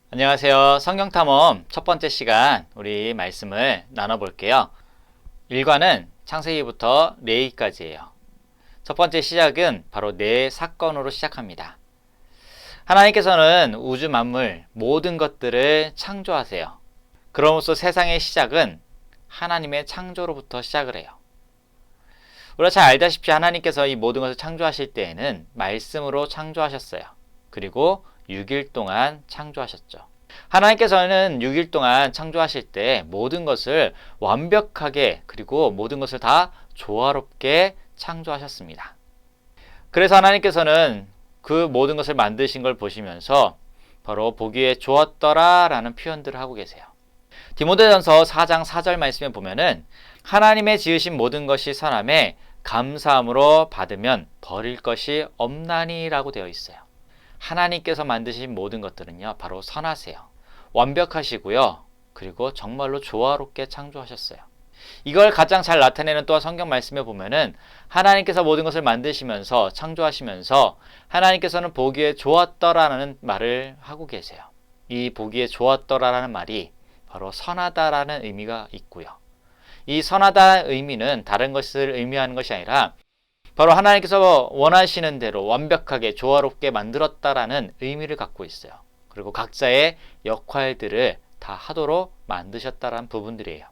안녕하세요. 성경탐험 첫 번째 시간 우리 말씀을 나눠볼게요. 1과는 창세기부터 레위기까지예요. 첫 번째 시작은 바로 네 사건으로 시작합니다. 하나님께서는 우주 만물 모든 것들을 창조하세요. 그럼으로써 세상의 시작은 하나님의 창조로부터 시작을 해요. 우리가 잘 알다시피 하나님께서 이 모든 것을 창조하실 때에는 말씀으로 창조하셨어요. 그리고 6일 동안 창조하셨죠. 하나님께서는 6일 동안 창조하실 때 모든 것을 완벽하게 그리고 모든 것을 다 조화롭게 창조하셨습니다. 그래서 하나님께서는 그 모든 것을 만드신 걸 보시면서 바로 보기에 좋았더라 라는 표현들을 하고 계세요. 디모데전서 4장 4절 말씀에 보면은 하나님의 지으신 모든 것이 선함에 감사함으로 받으면 버릴 것이 없나니 라고 되어 있어요. 하나님께서 만드신 모든 것들은요 바로 선하세요. 완벽하시고요. 그리고 정말로 조화롭게 창조하셨어요. 이걸 가장 잘 나타내는 또한 성경 말씀에 보면은 하나님께서 모든 것을 만드시면서 창조하시면서 하나님께서는 보기에 좋았더라는 말을 하고 계세요. 이 보기에 좋았더라라는 말이 바로 선하다라는 의미가 있고요. 이 선하다는 의미는 다른 것을 의미하는 것이 아니라 바로 하나님께서 원하시는 대로 완벽하게 조화롭게 만들었다라는 의미를 갖고 있어요. 그리고 각자의 역할들을 다 하도록 만드셨다라는 부분들이에요.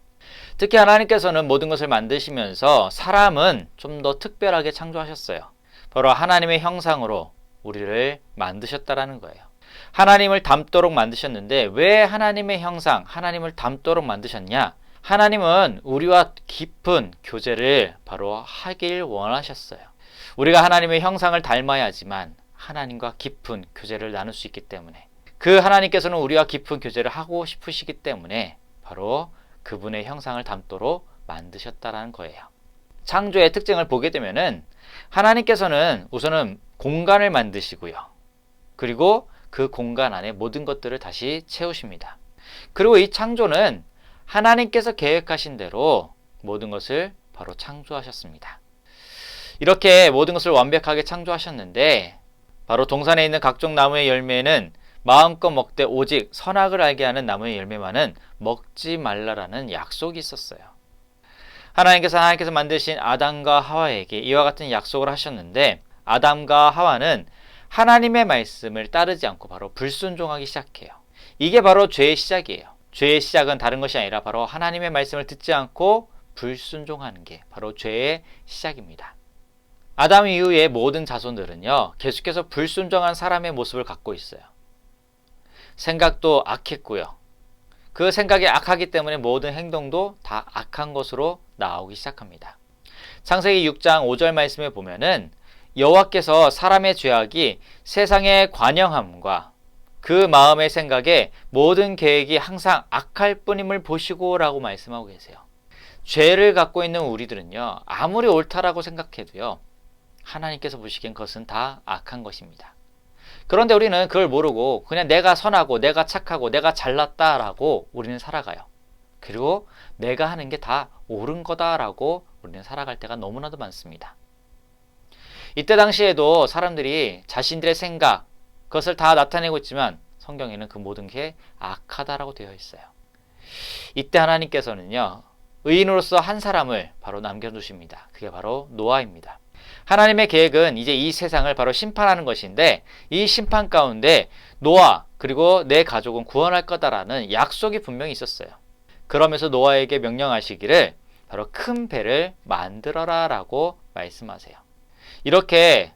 특히 하나님께서는 모든 것을 만드시면서 사람은 좀 더 특별하게 창조하셨어요. 바로 하나님의 형상으로 우리를 만드셨다라는 거예요. 하나님을 닮도록 만드셨는데 왜 하나님의 형상, 하나님을 닮도록 만드셨냐? 하나님은 우리와 깊은 교제를 바로 하길 원하셨어요. 우리가 하나님의 형상을 닮아야지만 하나님과 깊은 교제를 나눌 수 있기 때문에 그 하나님께서는 우리와 깊은 교제를 하고 싶으시기 때문에 바로 그분의 형상을 닮도록 만드셨다라는 거예요. 창조의 특징을 보게 되면은 하나님께서는 우선은 공간을 만드시고요. 그리고 그 공간 안에 모든 것들을 다시 채우십니다. 그리고 이 창조는 하나님께서 계획하신 대로 모든 것을 바로 창조하셨습니다. 이렇게 모든 것을 완벽하게 창조하셨는데 바로 동산에 있는 각종 나무의 열매는 마음껏 먹되 오직 선악을 알게 하는 나무의 열매만은 먹지 말라라는 약속이 있었어요. 하나님께서 만드신 아담과 하와에게 이와 같은 약속을 하셨는데 아담과 하와는 하나님의 말씀을 따르지 않고 바로 불순종하기 시작해요. 이게 바로 죄의 시작이에요. 죄의 시작은 다른 것이 아니라 바로 하나님의 말씀을 듣지 않고 불순종하는 게 바로 죄의 시작입니다. 아담 이후의 모든 자손들은요 계속해서 불순종한 사람의 모습을 갖고 있어요. 생각도 악했고요. 그 생각이 악하기 때문에 모든 행동도 다 악한 것으로 나오기 시작합니다. 창세기 6장 5절 말씀에 보면은 여호와께서 사람의 죄악이 세상의 관영함과 그 마음의 생각에 모든 계획이 항상 악할 뿐임을 보시고 라고 말씀하고 계세요. 죄를 갖고 있는 우리들은요 아무리 옳다라고 생각해도요 하나님께서 보시기엔 그것은 다 악한 것입니다. 그런데 우리는 그걸 모르고 그냥 내가 선하고 내가 착하고 내가 잘났다라고 우리는 살아가요. 그리고 내가 하는 게 다 옳은 거다라고 우리는 살아갈 때가 너무나도 많습니다. 이때 당시에도 사람들이 자신들의 생각 그것을 다 나타내고 있지만 성경에는 그 모든 게 악하다라고 되어 있어요. 이때 하나님께서는요 의인으로서 한 사람을 바로 남겨두십니다. 그게 바로 노아입니다. 하나님의 계획은 이제 이 세상을 바로 심판하는 것인데 이 심판 가운데 노아 그리고 내 가족은 구원할 거다라는 약속이 분명히 있었어요. 그러면서 노아에게 명령하시기를 바로 큰 배를 만들어라 라고 말씀하세요. 이렇게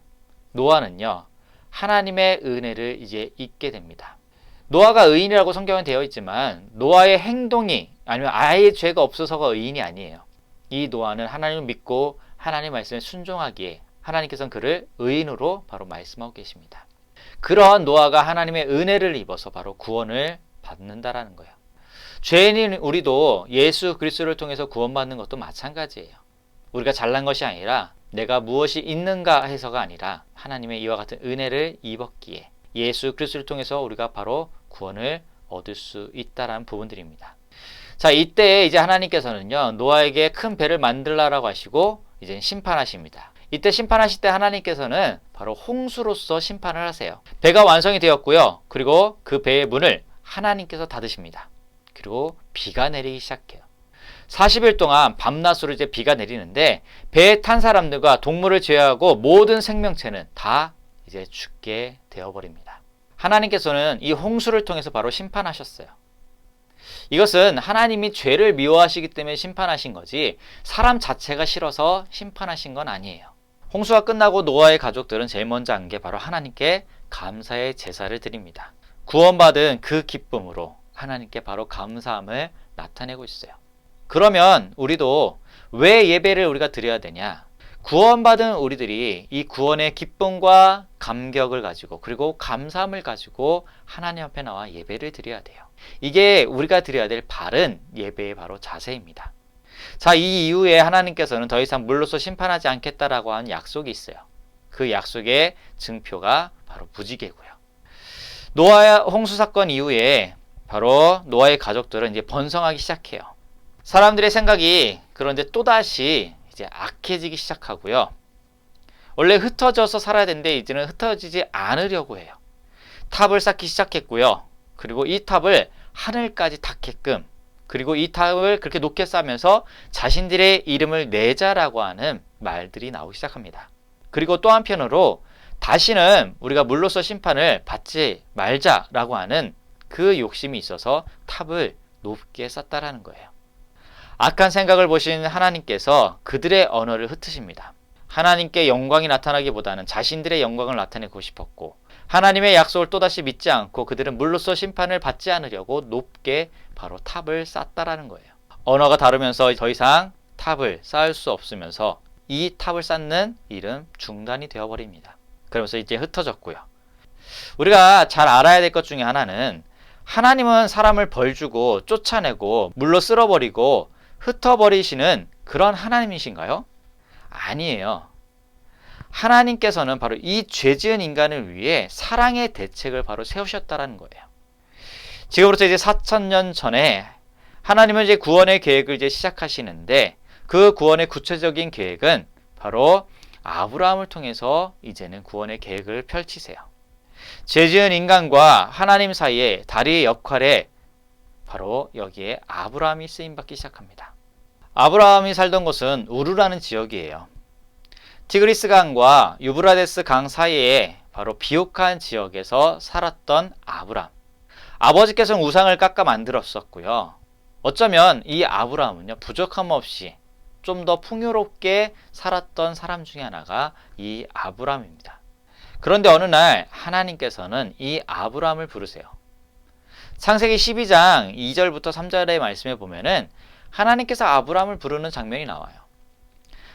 노아는요 하나님의 은혜를 이제 잊게 됩니다. 노아가 의인이라고 성경은 되어 있지만 노아의 행동이 아니면 아예 죄가 없어서가 의인이 아니에요. 이 노아는 하나님을 믿고 하나님 말씀에 순종하기에 하나님께서는 그를 의인으로 바로 말씀하고 계십니다. 그런 노아가 하나님의 은혜를 입어서 바로 구원을 받는다라는 거예요. 죄인인 우리도 예수 그리스도를 통해서 구원받는 것도 마찬가지예요. 우리가 잘난 것이 아니라 내가 무엇이 있는가 해서가 아니라 하나님의 이와 같은 은혜를 입었기에 예수 그리스도를 통해서 우리가 바로 구원을 얻을 수 있다라는 부분들입니다. 자, 이때 이제 하나님께서는요 노아에게 큰 배를 만들라라고 하시고 이제 심판하십니다. 이때 심판하실 때 하나님께서는 바로 홍수로서 심판을 하세요. 배가 완성이 되었고요. 그리고 그 배의 문을 하나님께서 닫으십니다. 그리고 비가 내리기 시작해요. 40일 동안 밤낮으로 이제 비가 내리는데 배에 탄 사람들과 동물을 제외하고 모든 생명체는 다 이제 죽게 되어버립니다. 하나님께서는 이 홍수를 통해서 바로 심판하셨어요. 이것은 하나님이 죄를 미워하시기 때문에 심판하신 거지 사람 자체가 싫어서 심판하신 건 아니에요. 홍수가 끝나고 노아의 가족들은 제일 먼저 한 게 바로 하나님께 감사의 제사를 드립니다. 구원받은 그 기쁨으로 하나님께 바로 감사함을 나타내고 있어요. 그러면 우리도 왜 예배를 우리가 드려야 되냐? 구원받은 우리들이 이 구원의 기쁨과 감격을 가지고 그리고 감사함을 가지고 하나님 앞에 나와 예배를 드려야 돼요. 이게 우리가 드려야 될 바른 예배의 바로 자세입니다. 자, 이 이후에 하나님께서는 더 이상 물로서 심판하지 않겠다라고 하는 약속이 있어요. 그 약속의 증표가 바로 무지개고요. 노아의 홍수 사건 이후에 바로 노아의 가족들은 이제 번성하기 시작해요. 사람들의 생각이 그런데 또다시 이제 악해지기 시작하고요. 원래 흩어져서 살아야 되는데 이제는 흩어지지 않으려고 해요. 탑을 쌓기 시작했고요. 그리고 이 탑을 하늘까지 닿게끔 그리고 이 탑을 그렇게 높게 쌓으면서 자신들의 이름을 내자라고 하는 말들이 나오기 시작합니다. 그리고 또 한편으로 다시는 우리가 물로서 심판을 받지 말자라고 하는 그 욕심이 있어서 탑을 높게 쌓다라는 거예요. 악한 생각을 보신 하나님께서 그들의 언어를 흩으십니다. 하나님께 영광이 나타나기보다는 자신들의 영광을 나타내고 싶었고 하나님의 약속을 또다시 믿지 않고 그들은 물로서 심판을 받지 않으려고 높게 바로 탑을 쌓다라는 거예요. 언어가 다르면서 더 이상 탑을 쌓을 수 없으면서 이 탑을 쌓는 일은 중단이 되어버립니다. 그러면서 이제 흩어졌고요. 우리가 잘 알아야 될 것 중에 하나는 하나님은 사람을 벌주고 쫓아내고 물로 쓸어버리고 흩어버리시는 그런 하나님이신가요? 아니에요. 하나님께서는 바로 이 죄지은 인간을 위해 사랑의 대책을 바로 세우셨다라는 거예요. 지금부터 이제 4,000년 전에 하나님은 이제 구원의 계획을 이제 시작하시는데 그 구원의 구체적인 계획은 바로 아브라함을 통해서 이제는 구원의 계획을 펼치세요. 죄지은 인간과 하나님 사이에 다리의 역할에 바로 여기에 아브라함이 쓰임받기 시작합니다. 아브라함이 살던 곳은 우르라는 지역이에요. 티그리스 강과 유브라데스 강 사이에 바로 비옥한 지역에서 살았던 아브라함. 아버지께서는 우상을 깎아 만들었었고요. 어쩌면 이 아브라함은요, 부족함 없이 좀 더 풍요롭게 살았던 사람 중에 하나가 이 아브라함입니다. 그런데 어느 날 하나님께서는 이 아브라함을 부르세요. 창세기 12장 2절부터 3절의 말씀에 보면은 하나님께서 아브라함을 부르는 장면이 나와요.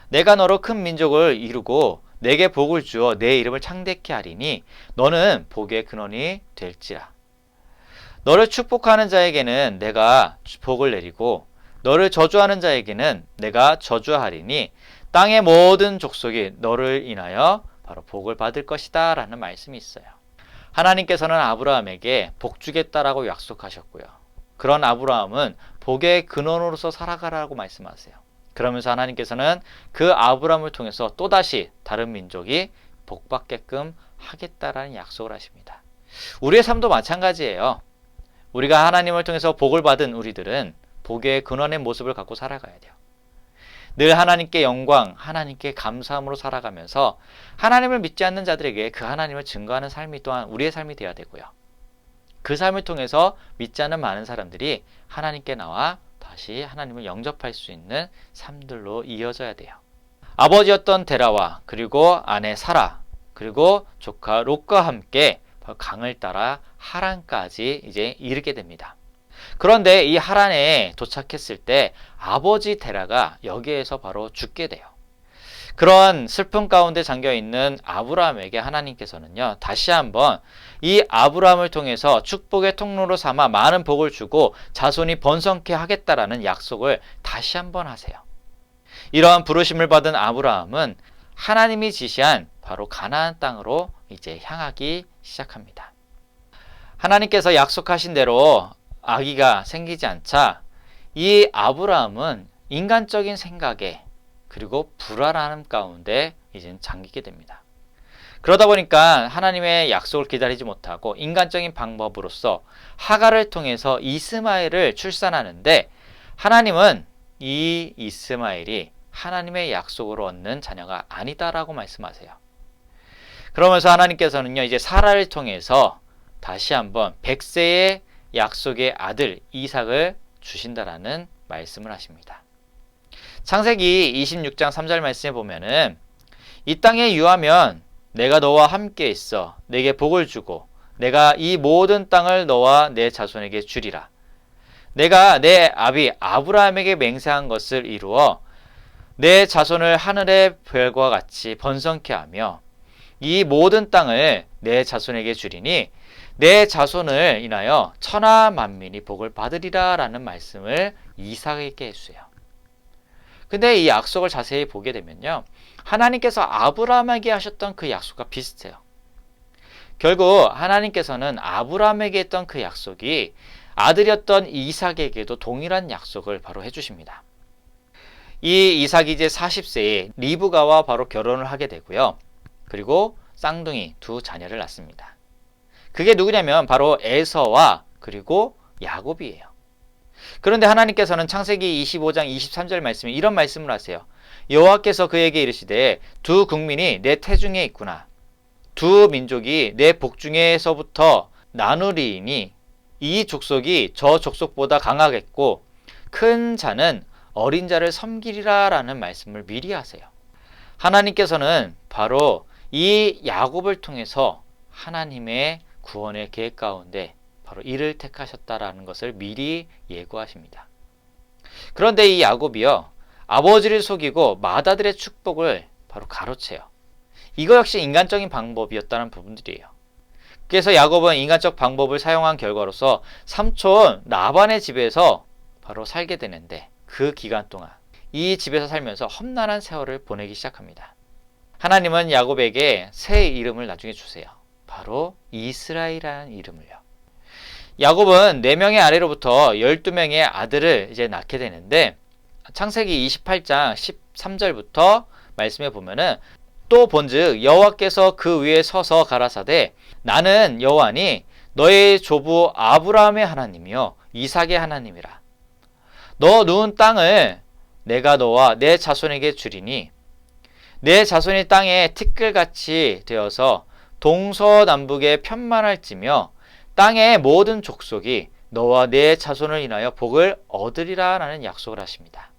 내가 너로 큰 민족을 이루고 내게 복을 주어 내 이름을 창대케 하리니 너는 복의 근원이 될지라. 너를 축복하는 자에게는 내가 복을 내리고 너를 저주하는 자에게는 내가 저주하리니 땅의 모든 족속이 너를 인하여 바로 복을 받을 것이다 라는 말씀이 있어요. 하나님께서는 아브라함에게 복 주겠다라고 약속하셨고요. 그런 아브라함은 복의 근원으로서 살아가라고 말씀하세요. 그러면서 하나님께서는 그 아브라함을 통해서 또다시 다른 민족이 복받게끔 하겠다라는 약속을 하십니다. 우리의 삶도 마찬가지예요. 우리가 하나님을 통해서 복을 받은 우리들은 복의 근원의 모습을 갖고 살아가야 돼요. 늘 하나님께 영광, 하나님께 감사함으로 살아가면서 하나님을 믿지 않는 자들에게 그 하나님을 증거하는 삶이 또한 우리의 삶이 되어야 되고요. 그 삶을 통해서 믿지 않는 많은 사람들이 하나님께 나와 다시 하나님을 영접할 수 있는 삶들로 이어져야 돼요. 아버지였던 데라와 그리고 아내 사라 그리고 조카 롯과 함께 강을 따라 하란까지 이제 이르게 됩니다. 그런데 이 하란에 도착했을 때 아버지 데라가 여기에서 바로 죽게 돼요. 그런 슬픔 가운데 잠겨있는 아브라함에게 하나님께서는요, 다시 한번 이 아브라함을 통해서 축복의 통로로 삼아 많은 복을 주고 자손이 번성케 하겠다라는 약속을 다시 한번 하세요. 이러한 부르심을 받은 아브라함은 하나님이 지시한 바로 가나안 땅으로 이제 향하기 시작합니다. 하나님께서 약속하신 대로 아기가 생기지 않자 이 아브라함은 인간적인 생각에 그리고 불안함 가운데 이제 잠기게 됩니다. 그러다 보니까 하나님의 약속을 기다리지 못하고 인간적인 방법으로서 하갈을 통해서 이스마엘을 출산하는데, 하나님은 이 이스마엘이 하나님의 약속으로 얻는 자녀가 아니다라고 말씀하세요. 그러면서 하나님께서는요, 이제 사라를 통해서 다시 한번 100세의 약속의 아들 이삭을 주신다라는 말씀을 하십니다. 창세기 26장 3절 말씀에 보면은, 이 땅에 유하면 내가 너와 함께 있어 내게 복을 주고 내가 이 모든 땅을 너와 내 자손에게 주리라. 내가 내 아비 아브라함에게 맹세한 것을 이루어 내 자손을 하늘의 별과 같이 번성케 하며 이 모든 땅을 내 자손에게 주리니 내 자손을 인하여 천하 만민이 복을 받으리라 라는 말씀을 이삭에게 했어요. 근데 이 약속을 자세히 보게 되면요, 하나님께서 아브라함에게 하셨던 그 약속과 비슷해요. 결국 하나님께서는 아브라함에게 했던 그 약속이 아들이었던 이삭에게도 동일한 약속을 바로 해주십니다. 이 이삭이 이제 40세에 리브가와 바로 결혼을 하게 되고요. 그리고 쌍둥이 두 자녀를 낳습니다. 그게 누구냐면 바로 에서와 그리고 야곱이에요. 그런데 하나님께서는 창세기 25장 23절 말씀에 이런 말씀을 하세요. 여호와께서 그에게 이르시되 두 국민이 내 태중에 있구나. 두 민족이 내 복중에서부터 나누리니 이 족속이 저 족속보다 강하겠고 큰 자는 어린 자를 섬기리라 라는 말씀을 미리 하세요. 하나님께서는 바로 이 야곱을 통해서 하나님의 구원의 계획 가운데 바로 이를 택하셨다라는 것을 미리 예고하십니다. 그런데 이 야곱이요, 아버지를 속이고 맏아들의 축복을 바로 가로채요. 이거 역시 인간적인 방법이었다는 부분들이에요. 그래서 야곱은 인간적 방법을 사용한 결과로서 삼촌 라반의 집에서 바로 살게 되는데, 그 기간 동안 이 집에서 살면서 험난한 세월을 보내기 시작합니다. 하나님은 야곱에게 새 이름을 나중에 주세요. 바로 이스라엘이라는 이름을요. 야곱은 4명의 아내로부터 12명의 아들을 이제 낳게 되는데, 창세기 28장 13절부터 말씀해 보면은, 또 본즉 여호와께서 그 위에 서서 가라사대 나는 여호와니 너의 조부 아브라함의 하나님이요 이삭의 하나님이라. 너 누운 땅을 내가 너와 내 자손에게 주리니 내 자손이 땅에 티끌같이 되어서 동서남북에 편만할지며 땅의 모든 족속이 너와 내 자손을 인하여 복을 얻으리라 라는 약속을 하십니다.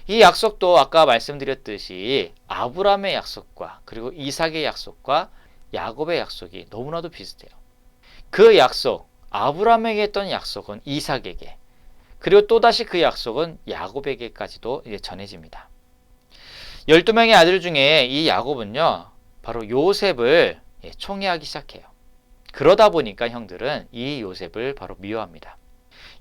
이 약속도 아까 말씀드렸듯이 아브라함의 약속과 그리고 이삭의 약속과 야곱의 약속이 너무나도 비슷해요. 그 약속, 아브라함에게 했던 약속은 이삭에게, 그리고 또다시 그 약속은 야곱에게까지도 이제 전해집니다. 12명의 아들 중에 이 야곱은요, 바로 요셉을 총애하기 시작해요. 그러다 보니까 형들은 이 요셉을 바로 미워합니다.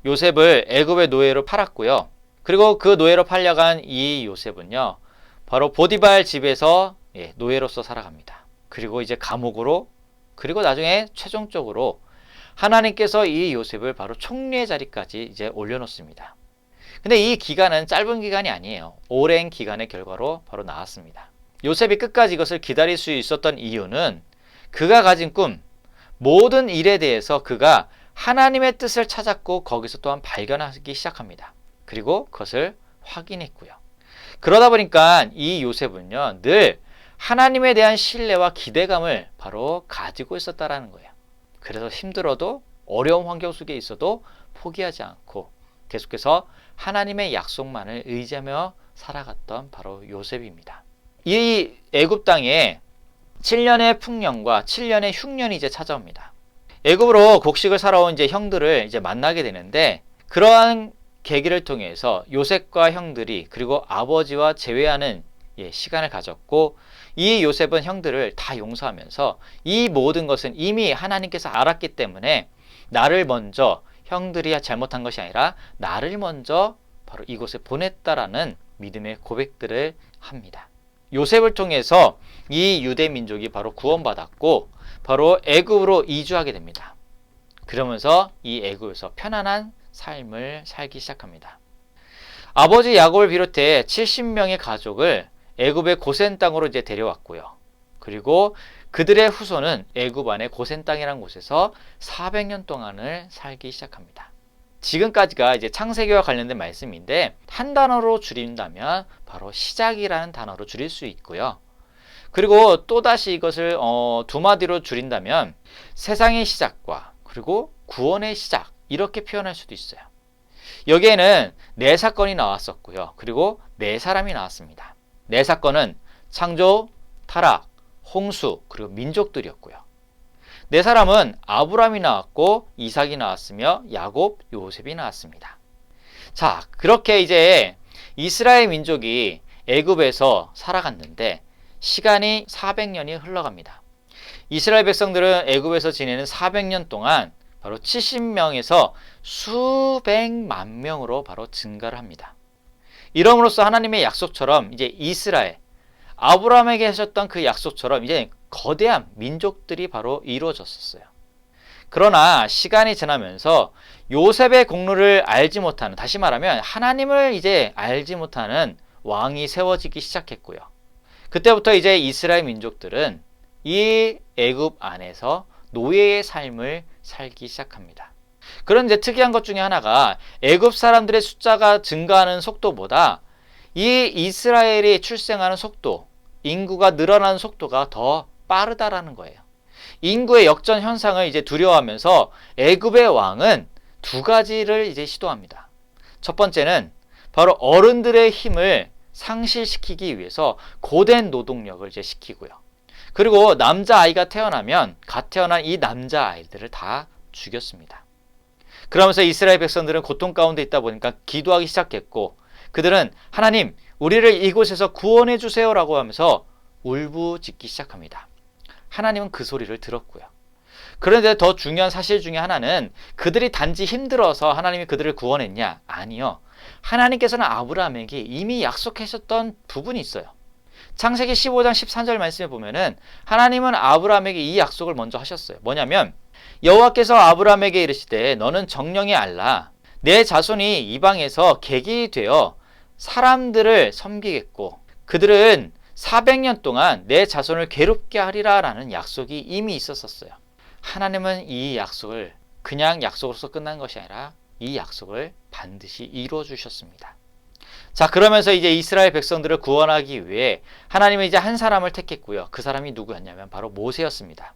요셉을 애굽의 노예로 팔았고요. 그리고 그 노예로 팔려간 이 요셉은요, 바로 보디발 집에서 노예로서 살아갑니다. 그리고 이제 감옥으로, 그리고 나중에 최종적으로 하나님께서 이 요셉을 바로 총리의 자리까지 이제 올려놓습니다. 근데 이 기간은 짧은 기간이 아니에요. 오랜 기간의 결과로 바로 나왔습니다. 요셉이 끝까지 이것을 기다릴 수 있었던 이유는 그가 가진 꿈, 모든 일에 대해서 그가 하나님의 뜻을 찾았고 거기서 또한 발견하기 시작합니다. 그리고 그것을 확인했고요. 그러다 보니까 이 요셉은요, 늘 하나님에 대한 신뢰와 기대감을 바로 가지고 있었다라는 거예요. 그래서 힘들어도 어려운 환경 속에 있어도 포기하지 않고 계속해서 하나님의 약속만을 의지하며 살아갔던 바로 요셉입니다. 이 애굽 땅에 7년의 풍년과 7년의 흉년이 이제 찾아옵니다. 애굽으로 곡식을 사러 온 이제 형들을 이제 만나게 되는데, 그러한 계기를 통해서 요셉과 형들이 그리고 아버지와 재회하는 시간을 가졌고, 이 요셉은 형들을 다 용서하면서 이 모든 것은 이미 하나님께서 알았기 때문에 나를 먼저, 형들이 잘못한 것이 아니라 나를 먼저 바로 이곳에 보냈다라는 믿음의 고백들을 합니다. 요셉을 통해서 이 유대 민족이 바로 구원받았고 바로 애굽으로 이주하게 됩니다. 그러면서 이 애굽에서 편안한 삶을 살기 시작합니다. 아버지 야곱을 비롯해 70명의 가족을 애굽의 고센 땅으로 이제 데려왔고요. 그리고 그들의 후손은 애굽 안의 고센 땅이라는 곳에서 400년 동안을 살기 시작합니다. 지금까지가 이제 창세기와 관련된 말씀인데 한 단어로 줄인다면 바로 시작이라는 단어로 줄일 수 있고요. 그리고 또다시 이것을 두 마디로 줄인다면 세상의 시작과 그리고 구원의 시작 이렇게 표현할 수도 있어요. 여기에는 네 사건이 나왔었고요. 그리고 네 사람이 나왔습니다. 네 사건은 창조, 타락, 홍수, 그리고 민족들이었고요. 네 사람은 아브라함이 나왔고 이삭이 나왔으며 야곱, 요셉이 나왔습니다. 자, 그렇게 이제 이스라엘 민족이 애굽에서 살아갔는데 시간이 400년이 흘러갑니다. 이스라엘 백성들은 애굽에서 지내는 400년 동안 바로 70명에서 수백만 명으로 바로 증가를 합니다. 이러므로써 하나님의 약속처럼 이제 이스라엘, 아브라함에게 하셨던 그 약속처럼 이제 거대한 민족들이 바로 이루어졌었어요. 그러나 시간이 지나면서 요셉의 공로를 알지 못하는, 다시 말하면 하나님을 이제 알지 못하는 왕이 세워지기 시작했고요. 그때부터 이제 이스라엘 민족들은 이 애굽 안에서 노예의 삶을 살기 시작합니다. 그런데 특이한 것 중에 하나가 애굽 사람들의 숫자가 증가하는 속도보다 이 이스라엘이 출생하는 속도, 인구가 늘어나는 속도가 더 빠르다라는 거예요. 인구의 역전 현상을 이제 두려워하면서 애굽의 왕은 두 가지를 이제 시도합니다. 첫 번째는 바로 어른들의 힘을 상실시키기 위해서 고된 노동력을 이제 시키고요. 그리고 남자아이가 태어나면 갓 태어난 이 남자아이들을 다 죽였습니다. 그러면서 이스라엘 백성들은 고통 가운데 있다 보니까 기도하기 시작했고 그들은 하나님 우리를 이곳에서 구원해 주세요라고 하면서 울부짖기 시작합니다. 하나님은 그 소리를 들었고요. 그런데 더 중요한 사실 중에 하나는 그들이 단지 힘들어서 하나님이 그들을 구원했냐? 아니요. 하나님께서는 아브라함에게 이미 약속하셨던 부분이 있어요. 창세기 15장 13절 말씀에 보면은 하나님은 아브라함에게 이 약속을 먼저 하셨어요. 뭐냐면 여호와께서 아브라함에게 이르시되 너는 정령이 알라 내 자손이 이방에서 객이 되어 사람들을 섬기겠고 그들은 400년 동안 내 자손을 괴롭게 하리라 라는 약속이 이미 있었어요. 하나님은 이 약속을 그냥 약속으로서 끝난 것이 아니라 이 약속을 반드시 이루어 주셨습니다. 자, 그러면서 이제 이스라엘 백성들을 구원하기 위해 하나님은 이제 한 사람을 택했고요. 그 사람이 누구였냐면 바로 모세였습니다.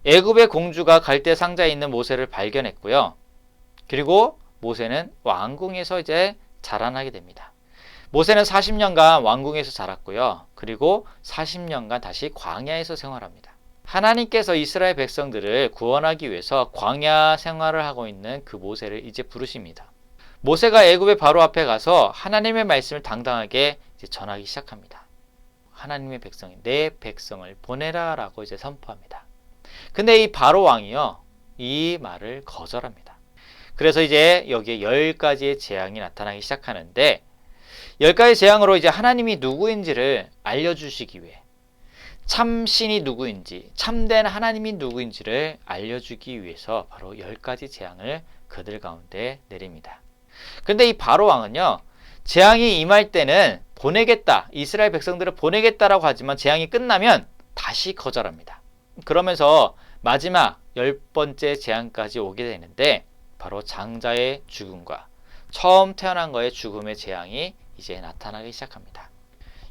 애굽의 공주가 갈대 상자에 있는 모세를 발견했고요. 그리고 모세는 왕궁에서 이제 자라나게 됩니다. 모세는 40년간 왕궁에서 자랐고요. 그리고 40년간 다시 광야에서 생활합니다. 하나님께서 이스라엘 백성들을 구원하기 위해서 광야 생활을 하고 있는 그 모세를 이제 부르십니다. 모세가 애굽의 바로 앞에 가서 하나님의 말씀을 당당하게 이제 전하기 시작합니다. 하나님의 백성이 내 백성을 보내라 라고 이제 선포합니다. 근데 이 바로 왕이요, 이 말을 거절합니다. 그래서 이제 여기에 10가지의 재앙이 나타나기 시작하는데 10가지 재앙으로 이제 하나님이 누구인지를 알려주시기 위해 참신이 누구인지, 참된 하나님이 누구인지를 알려주기 위해서 바로 10가지 재앙을 그들 가운데 내립니다. 근데 이 바로 왕은요, 재앙이 임할 때는 보내겠다, 이스라엘 백성들을 보내겠다라고 하지만 재앙이 끝나면 다시 거절합니다. 그러면서 마지막 10번째 재앙까지 오게 되는데 바로 장자의 죽음과 처음 태어난 거의 죽음의 재앙이 이제 나타나기 시작합니다.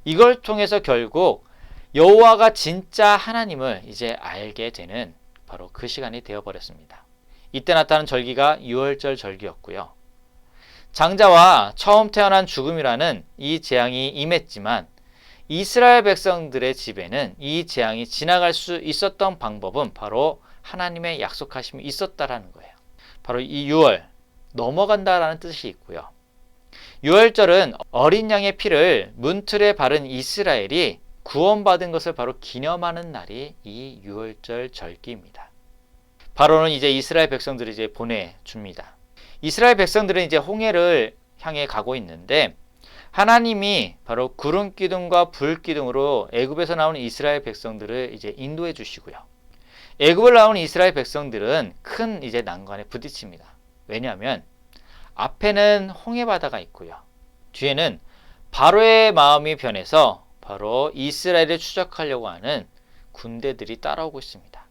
이걸 통해서 결국 여호와가 진짜 하나님을 이제 알게 되는 바로 그 시간이 되어버렸습니다. 이때 나타난 절기가 유월절 절기였고요. 장자와 처음 태어난 죽음이라는 이 재앙이 임했지만 이스라엘 백성들의 집에는 이 재앙이 지나갈 수 있었던 방법은 바로 하나님의 약속하심이 있었다라는 거예요. 바로 이 유월, 넘어간다라는 뜻이 있고요. 유월절은 어린 양의 피를 문틀에 바른 이스라엘이 구원받은 것을 바로 기념하는 날이 이 유월절 절기입니다. 바로는 이제 이스라엘 백성들을 이제 보내줍니다. 이스라엘 백성들은 이제 홍해를 향해 가고 있는데 하나님이 바로 구름 기둥과 불 기둥으로 애굽에서 나오는 이스라엘 백성들을 이제 인도해 주시고요. 애굽을 나오는 이스라엘 백성들은 큰 이제 난관에 부딪힙니다. 왜냐하면 앞에는 홍해 바다가 있고요. 뒤에는 바로의 마음이 변해서 바로 이스라엘을 추적하려고 하는 군대들이 따라오고 있습니다.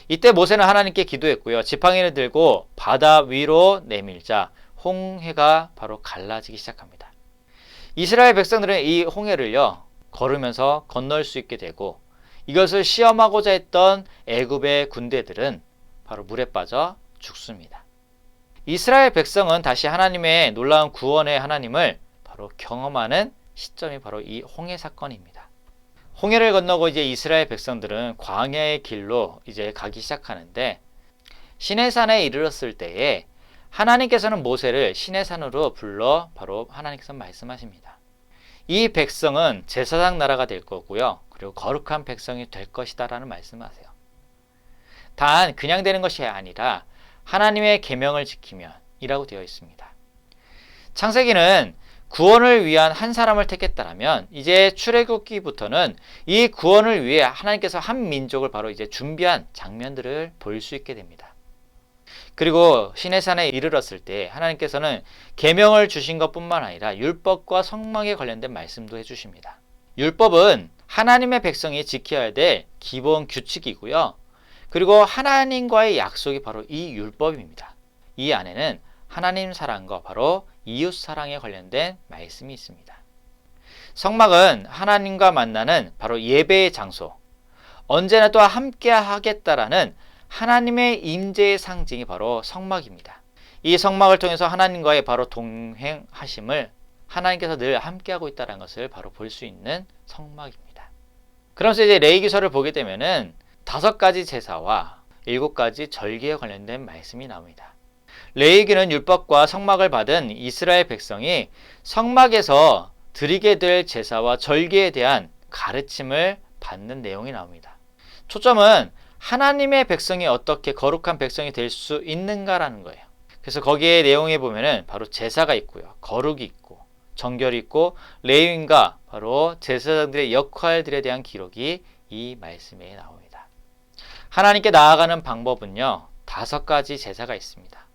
이때 모세는 하나님께 기도했고요. 지팡이를 들고 바다 위로 내밀자 홍해가 바로 갈라지기 시작합니다. 이스라엘 백성들은 이 홍해를요 걸으면서 건널 수 있게 되고, 이것을 시험하고자 했던 애굽의 군대들은 바로 물에 빠져 죽습니다. 이스라엘 백성은 다시 하나님의 놀라운 구원의 하나님을 바로 경험하는 시점이 바로 이 홍해 사건입니다. 홍해를 건너고 이제 이스라엘 백성들은 광야의 길로 이제 가기 시작하는데, 시내산에 이르렀을 때에 하나님께서는 모세를 시내산으로 불러 바로 하나님께서 말씀하십니다. 이 백성은 제사장 나라가 될 거고요. 그리고 거룩한 백성이 될 것이다 라는 말씀하세요. 단 그냥 되는 것이 아니라 하나님의 계명을 지키면 이라고 되어 있습니다. 창세기는 구원을 위한 한 사람을 택했다라면, 이제 출애굽기부터는 이 구원을 위해 하나님께서 한 민족을 바로 이제 준비한 장면들을 볼 수 있게 됩니다. 그리고 시내산에 이르렀을 때 하나님께서는 계명을 주신 것뿐만 아니라 율법과 성막에 관련된 말씀도 해주십니다. 율법은 하나님의 백성이 지켜야 될 기본 규칙이고요. 그리고 하나님과의 약속이 바로 이 율법입니다. 이 안에는 하나님 사랑과 바로 이웃 사랑에 관련된 말씀이 있습니다. 성막은 하나님과 만나는 바로 예배의 장소, 언제나 또 함께 하겠다라는 하나님의 임재의 상징이 바로 성막입니다. 이 성막을 통해서 하나님과의 바로 동행하심을 하나님께서 늘 함께하고 있다는 것을 바로 볼 수 있는 성막입니다. 그러면서 이제 레위기서를 보게 되면은 5가지 제사와 7가지 절기에 관련된 말씀이 나옵니다. 레위기는 율법과 성막을 받은 이스라엘 백성이 성막에서 드리게 될 제사와 절기에 대한 가르침을 받는 내용이 나옵니다. 초점은 하나님의 백성이 어떻게 거룩한 백성이 될 수 있는가라는 거예요. 그래서 거기에 내용에 보면은 바로 제사가 있고요, 거룩이 있고 정결이 있고 레위인과 바로 제사장들의 역할들에 대한 기록이 이 말씀에 나옵니다. 하나님께 나아가는 방법은요 5가지 제사가 있습니다.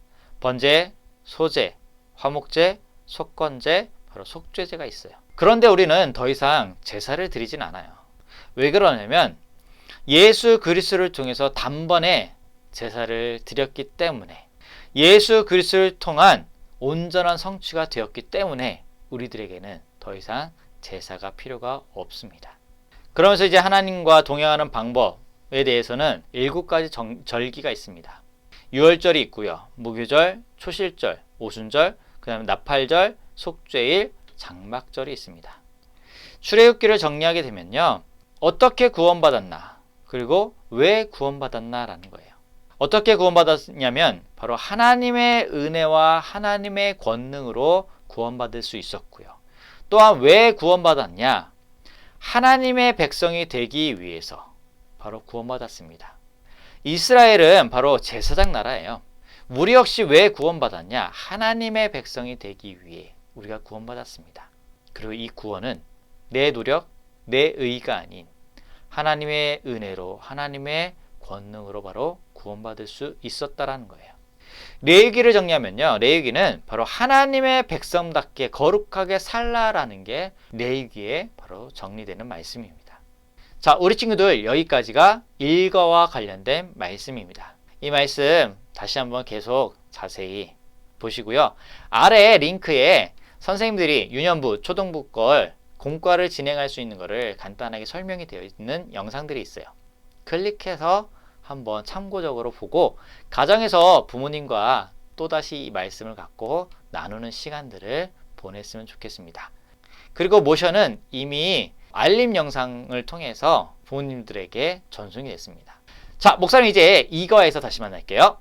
번제, 소제, 화목제, 속건제, 바로 속죄제가 있어요. 그런데 우리는 더 이상 제사를 드리진 않아요. 왜 그러냐면 예수 그리스도를 통해서 단번에 제사를 드렸기 때문에, 예수 그리스도를 통한 온전한 성취가 되었기 때문에 우리들에게는 더 이상 제사가 필요가 없습니다. 그러면서 이제 하나님과 동행하는 방법에 대해서는 7가지 절기가 있습니다. 유월절이 있고요, 무교절, 초실절, 오순절, 그 다음에 나팔절, 속죄일, 장막절이 있습니다. 출애굽기를 정리하게 되면요, 어떻게 구원받았나, 그리고 왜 구원받았나 라는 거예요. 어떻게 구원받았냐면 바로 하나님의 은혜와 하나님의 권능으로 구원받을 수 있었고요. 또한 왜 구원받았냐, 하나님의 백성이 되기 위해서 바로 구원받았습니다. 이스라엘은 바로 제사장 나라예요. 우리 역시 왜 구원받았냐, 하나님의 백성이 되기 위해 우리가 구원받았습니다. 그리고 이 구원은 내 노력, 내 의가 아닌 하나님의 은혜로, 하나님의 권능으로 바로 구원받을 수 있었다라는 거예요. 레위기를 정리하면요, 레위기는 바로 하나님의 백성답게 거룩하게 살라라는 게 레위기에 바로 정리되는 말씀입니다. 자, 우리 친구들 여기까지가 일과와 관련된 말씀입니다. 이 말씀 다시 한번 계속 자세히 보시고요. 아래 링크에 선생님들이 유년부, 초등부 걸 공과를 진행할 수 있는 것을 간단하게 설명이 되어 있는 영상들이 있어요. 클릭해서 한번 참고적으로 보고 가정에서 부모님과 또다시 이 말씀을 갖고 나누는 시간들을 보냈으면 좋겠습니다. 그리고 모션은 이미 알림 영상을 통해서 부모님들에게 전송이 됐습니다. 자, 목사님 이제 이과에서 다시 만날게요.